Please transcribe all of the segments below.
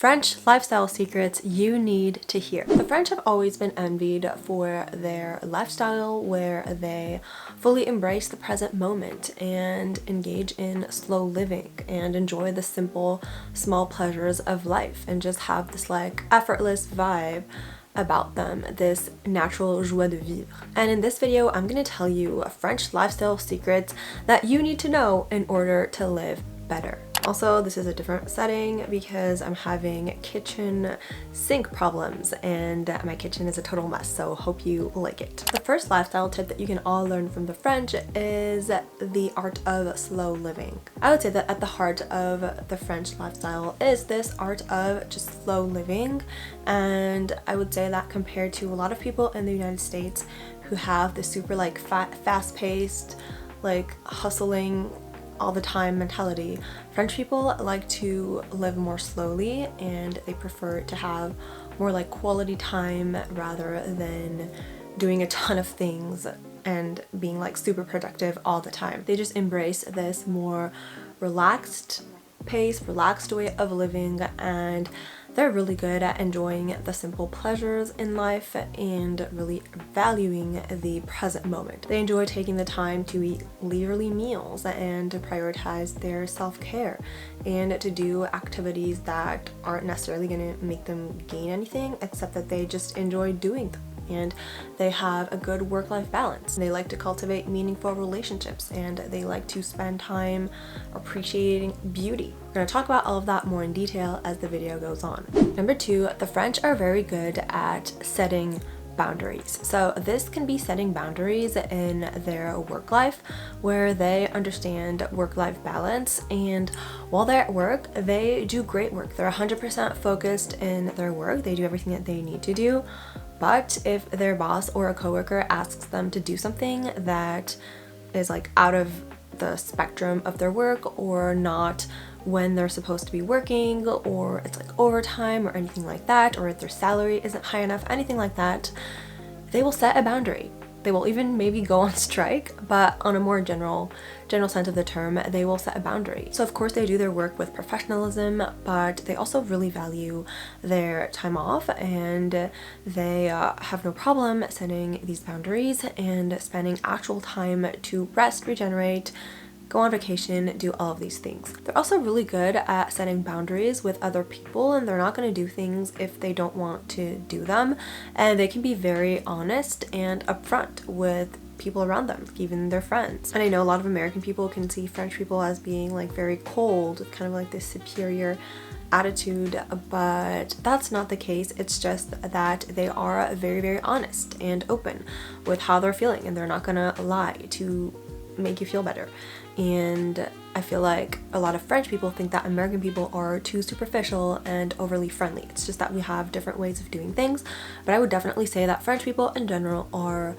French lifestyle secrets you need to hear. The French have always been envied for their lifestyle where they fully embrace the present moment and engage in slow living and enjoy the simple, small pleasures of life and just have this like effortless vibe about them, this natural joie de vivre. And in this video, I'm going to tell you French lifestyle secrets that you need to know in order to live better. Also, this is a different setting because I'm having kitchen sink problems and my kitchen is a total mess, so hope you like it. The first lifestyle tip that you can all learn from the French is the art of slow living. I would say that at the heart of the French lifestyle is this art of just slow living, and I would say that compared to a lot of people in the United States who have this super like fast-paced, like hustling all the time mentality, French people like to live more slowly and they prefer to have more like quality time rather than doing a ton of things and being like super productive all the time. They just embrace this more relaxed pace, relaxed way of living, and they're really good at enjoying the simple pleasures in life and really valuing the present moment. They enjoy taking the time to eat leisurely meals and to prioritize their self-care and to do activities that aren't necessarily going to make them gain anything except that they just enjoy doing them. And they have a good work-life balance. They like to cultivate meaningful relationships and they like to spend time appreciating beauty. We're going to talk about all of that more in detail as the video goes on. Number 2, the French are very good at setting boundaries. So this can be setting boundaries in their work life where they understand work-life balance, and while they're at work, they do great work. They're 100% focused in their work. They do everything that they need to do. But if their boss or a coworker asks them to do something that is like out of the spectrum of their work or not when they're supposed to be working, or it's like overtime or anything like that, or if their salary isn't high enough, anything like that, they will set a boundary. They will even maybe go on strike, but on a more general sense of the term, they will set a boundary. So of course they do their work with professionalism, but they also really value their time off, and they have no problem setting these boundaries and spending actual time to rest, regenerate, go on vacation, do all of these things. They're also really good at setting boundaries with other people, and they're not going to do things if they don't want to do them, and they can be very honest and upfront with people around them, even their friends. And I know a lot of American people can see French people as being like very cold, with kind of like this superior attitude, but that's not the case. It's just that they are very, very honest and open with how they're feeling, and they're not gonna lie to make you feel better. And I feel like a lot of French people think that American people are too superficial and overly friendly. It's just that we have different ways of doing things, but I would definitely say that French people in general are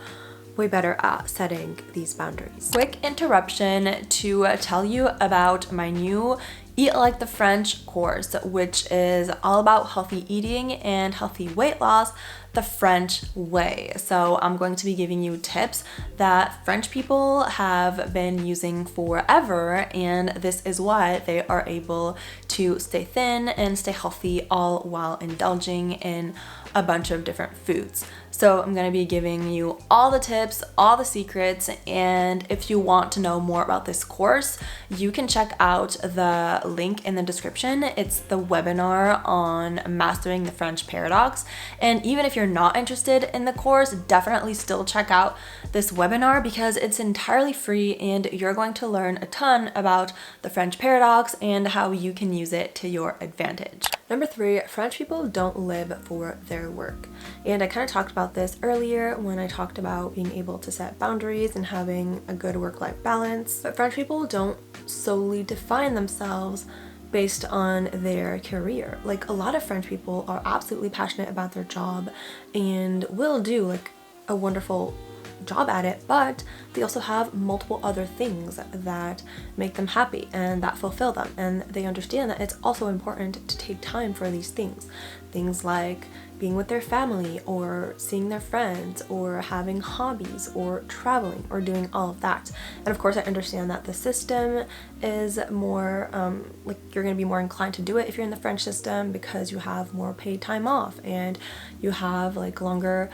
way better at setting these boundaries. Quick interruption to tell you about my new Eat Like the French course, which is all about healthy eating and healthy weight loss the French way. So I'm going to be giving you tips that French people have been using forever, and this is why they are able to stay thin and stay healthy all while indulging in a bunch of different foods. So I'm going to be giving you all the tips, all the secrets, and if you want to know more about this course, you can check out the link in the description. It's the webinar on mastering the French paradox. And even if you're not interested in the course, definitely still check out this webinar because it's entirely free and you're going to learn a ton about the French paradox and how you can use it to your advantage. Number 3, French people don't live for their work. And I kind of talked about this earlier when I talked about being able to set boundaries and having a good work-life balance. But French people don't solely define themselves based on their career. Like a lot of French people are absolutely passionate about their job and will do like a wonderful job at it, but they also have multiple other things that make them happy and that fulfill them, and they understand that it's also important to take time for these things like being with their family or seeing their friends or having hobbies or traveling or doing all of that. And of course I understand that the system is more like you're going to be more inclined to do it if you're in the French system, because you have more paid time off and you have like longer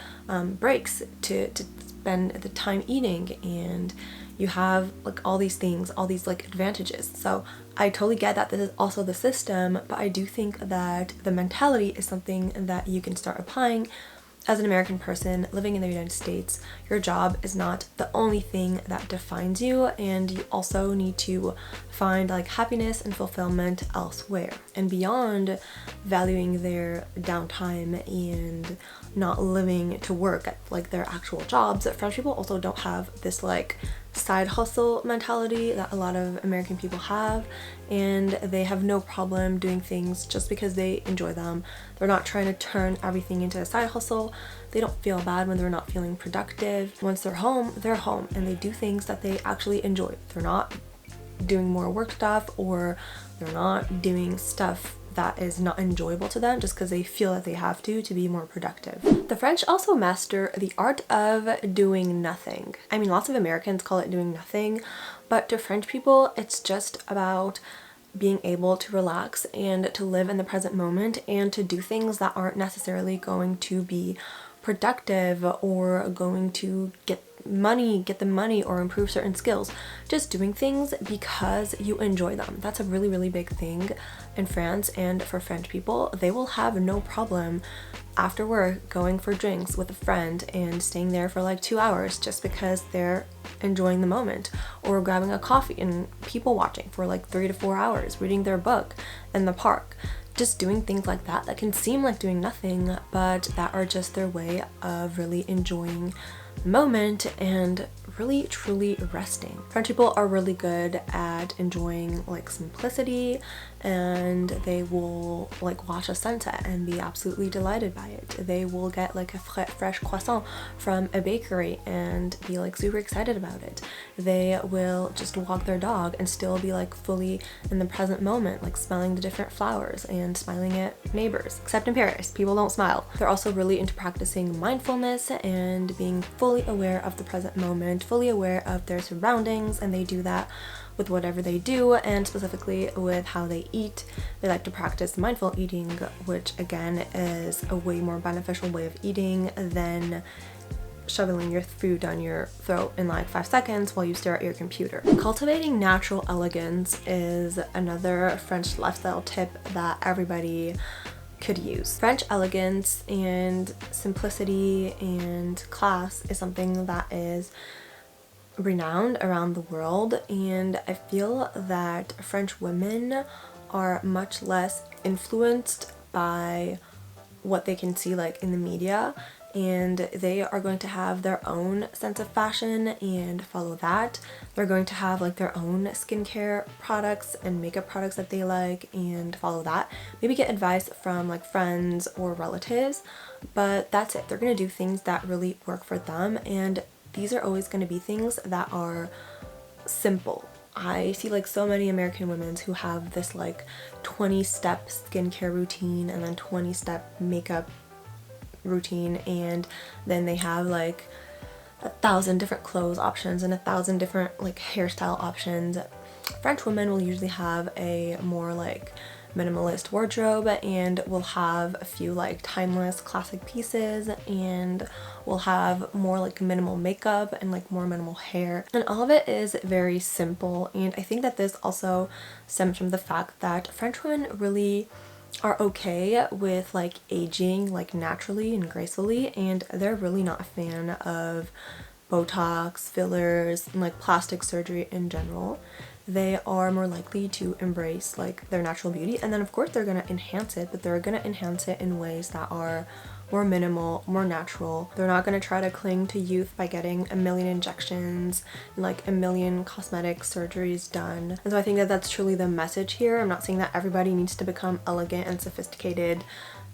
breaks to spend the time eating, and you have like all these things, all these like advantages. So I totally get that this is also the system, but I do think that the mentality is something that you can start applying as an American person living in the United States. Your job is not the only thing that defines you, and you also need to find like happiness and fulfillment elsewhere. And beyond valuing their downtime and not living to work at like their actual jobs, French people also don't have this like side hustle mentality that a lot of American people have, and they have no problem doing things just because they enjoy them. They're not trying to turn everything into a side hustle. They don't feel bad when they're not feeling productive. Once they're home, and they do things that they actually enjoy. They're not doing more work stuff, or they're not doing stuff that is not enjoyable to them just because they feel that they have to be more productive. The French also master the art of doing nothing. I mean, lots of Americans call it doing nothing, but to French people, it's just about being able to relax and to live in the present moment and to do things that aren't necessarily going to be productive or going to get the money or improve certain skills. Just doing things because you enjoy them. That's a really, really big thing in France, and for French people, they will have no problem after work going for drinks with a friend and staying there for like 2 hours just because they're enjoying the moment, or grabbing a coffee and people watching for like 3 to 4 hours, reading their book in the park. Just doing things like that can seem like doing nothing, but that are just their way of really enjoying the moment and really truly resting. French people are really good at enjoying like simplicity, and they will like watch a sunset and be absolutely delighted by it. They will get like a fresh croissant from a bakery and be like super excited about it. They will just walk their dog and still be like fully in the present moment, like smelling the different flowers and smiling at neighbors. Except in Paris, people don't smile. They're also really into practicing mindfulness and being fully aware of the present moment, fully aware of their surroundings, and they do that with whatever they do, and specifically with how they eat. They like to practice mindful eating, which again is a way more beneficial way of eating than shoveling your food down your throat in like 5 seconds while you stare at your computer. Cultivating natural elegance is another French lifestyle tip that everybody could use. French elegance and simplicity and class is something that is renowned around the world, and I feel that French women are much less influenced by what they can see like in the media, and they are going to have their own sense of fashion and follow that. They're going to have like their own skincare products and makeup products that they like and follow that. Maybe get advice from like friends or relatives, but that's it. They're going to do things that really work for them, and these are always going to be things that are simple. I see like so many American women who have this like 20-step skincare routine and then 20-step makeup routine, and then they have like 1,000 different clothes options and 1,000 different like hairstyle options. French women will usually have a more like minimalist wardrobe, and will have a few like timeless classic pieces, and will have more like minimal makeup and like more minimal hair, and all of it is very simple. And I think that this also stems from the fact that French women really are okay with like aging like naturally and gracefully, and they're really not a fan of Botox, fillers, and like plastic surgery in general. They are more likely to embrace like their natural beauty, and then of course they're gonna enhance it, but they're gonna enhance it in ways that are more minimal, more natural. They're not going to try to cling to youth by getting a million injections and like a million cosmetic surgeries done. And so I think that that's truly the message here. I'm not saying that everybody needs to become elegant and sophisticated,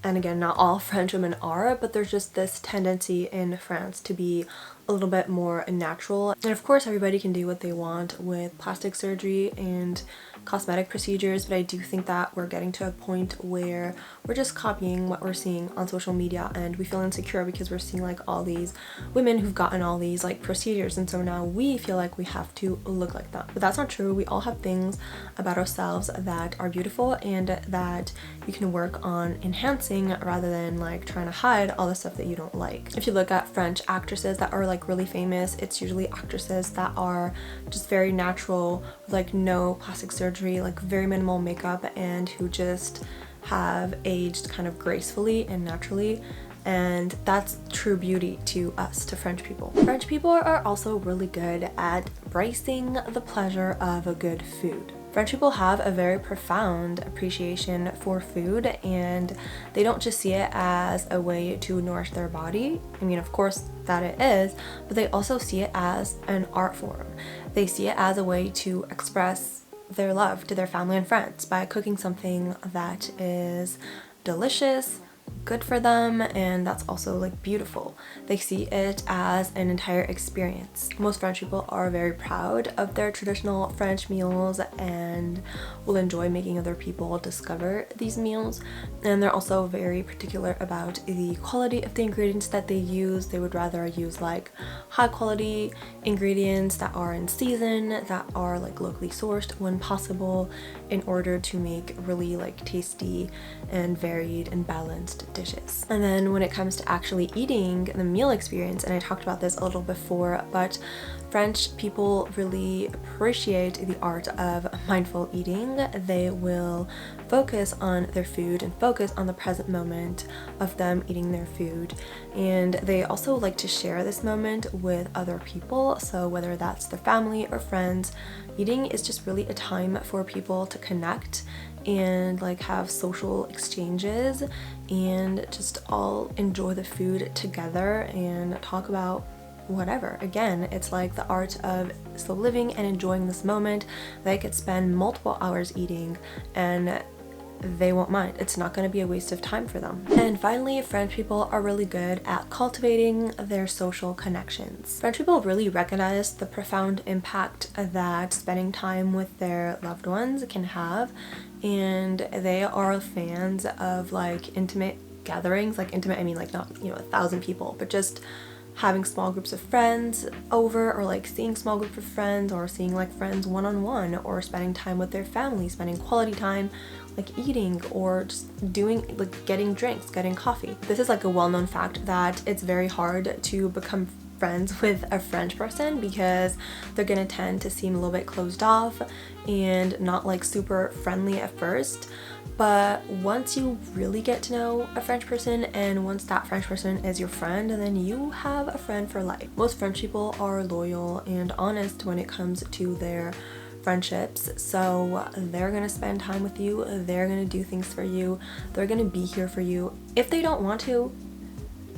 and again, not all French women are, but there's just this tendency in France to be a little bit more natural. And of course, everybody can do what they want with plastic surgery and cosmetic procedures, but I do think that we're getting to a point where we're just copying what we're seeing on social media, and we feel insecure because we're seeing like all these women who've gotten all these like procedures, and so now we feel like we have to look like them. But that's not true. We all have things about ourselves that are beautiful and that you can work on enhancing rather than like trying to hide all the stuff that you don't like. If you look at French actresses that are like really famous, it's usually actresses that are just very natural, with like no plastic surgery, like very minimal makeup, and who just have aged kind of gracefully and naturally. And that's true beauty to us, to French people. French people are also really good at embracing the pleasure of a good food. French people have a very profound appreciation for food, and they don't just see it as a way to nourish their body. I mean, of course that it is, but they also see it as an art form. They see it as a way to express their love to their family and friends by cooking something that is delicious, good for them, and that's also like beautiful. They see it as an entire experience. Most French people are very proud of their traditional French meals and will enjoy making other people discover these meals, and they're also very particular about the quality of the ingredients that they use. They would rather use like high quality ingredients that are in season, that are like locally sourced when possible, in order to make really like tasty and varied and balanced dishes. And then when it comes to actually eating, the meal experience, and I talked about this a little before, but French people really appreciate the art of mindful eating. They will focus on their food and focus on the present moment of them eating their food. And they also like to share this moment with other people. So whether that's their family or friends, eating is just really a time for people to connect and like have social exchanges and just all enjoy the food together and talk about whatever. Again, it's like the art of slow living and enjoying this moment. They could spend multiple hours eating and they won't mind. It's not going to be a waste of time for them. And finally, French people are really good at cultivating their social connections. French people really recognize the profound impact that spending time with their loved ones can have, and they are fans of like intimate gatherings. Like intimate, I mean like not, 1,000 people, but just having small groups of friends over, or like seeing small group of friends, or seeing like friends one-on-one, or spending time with their family, spending quality time like eating, or just doing like getting drinks, getting coffee. This is like a well-known fact that it's very hard to become friends with a French person because they're gonna tend to seem a little bit closed off and not like super friendly at first. But once you really get to know a French person, and once that French person is your friend, then you have a friend for life. Most French people are loyal and honest when it comes to their friendships, so they're gonna spend time with you, they're gonna do things for you, they're gonna be here for you. If they don't want to,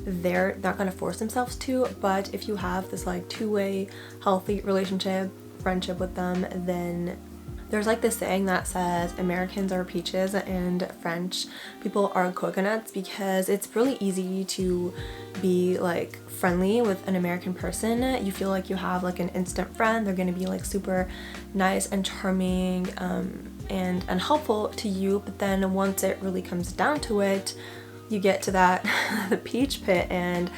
they're not gonna force themselves to, but if you have this like two-way healthy relationship, friendship with them, then there's like this saying that says Americans are peaches and French people are coconuts, because it's really easy to be like friendly with an American person. You feel like you have like an instant friend. They're gonna be like super nice and charming and helpful to you, but then once it really comes down to it, you get to that the peach pit, and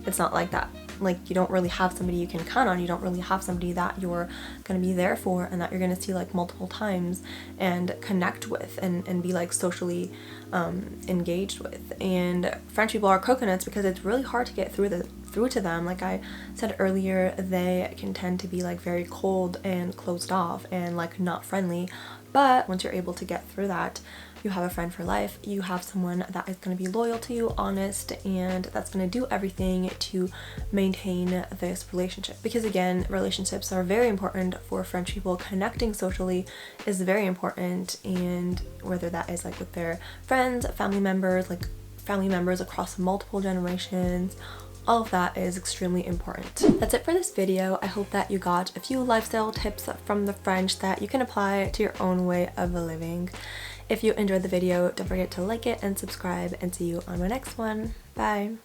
it's not like that. Like, you don't really have somebody you can count on. You don't really have somebody that you're gonna be there for and that you're gonna see like multiple times and connect with and be like socially engaged with. And French people are coconuts because it's really hard to get through to them. Like I said earlier, they can tend to be like very cold and closed off and like not friendly. But once you're able to get through that, you have a friend for life. You have someone that is going to be loyal to you, honest, and that's going to do everything to maintain this relationship. Because again, relationships are very important for French people. Connecting socially is very important, and whether that is like with their friends, family members, like family members across multiple generations. All of that is extremely important. That's it for this video. I hope that you got a few lifestyle tips from the French that you can apply to your own way of living. If you enjoyed the video, don't forget to like it and subscribe, and see you on my next one. Bye!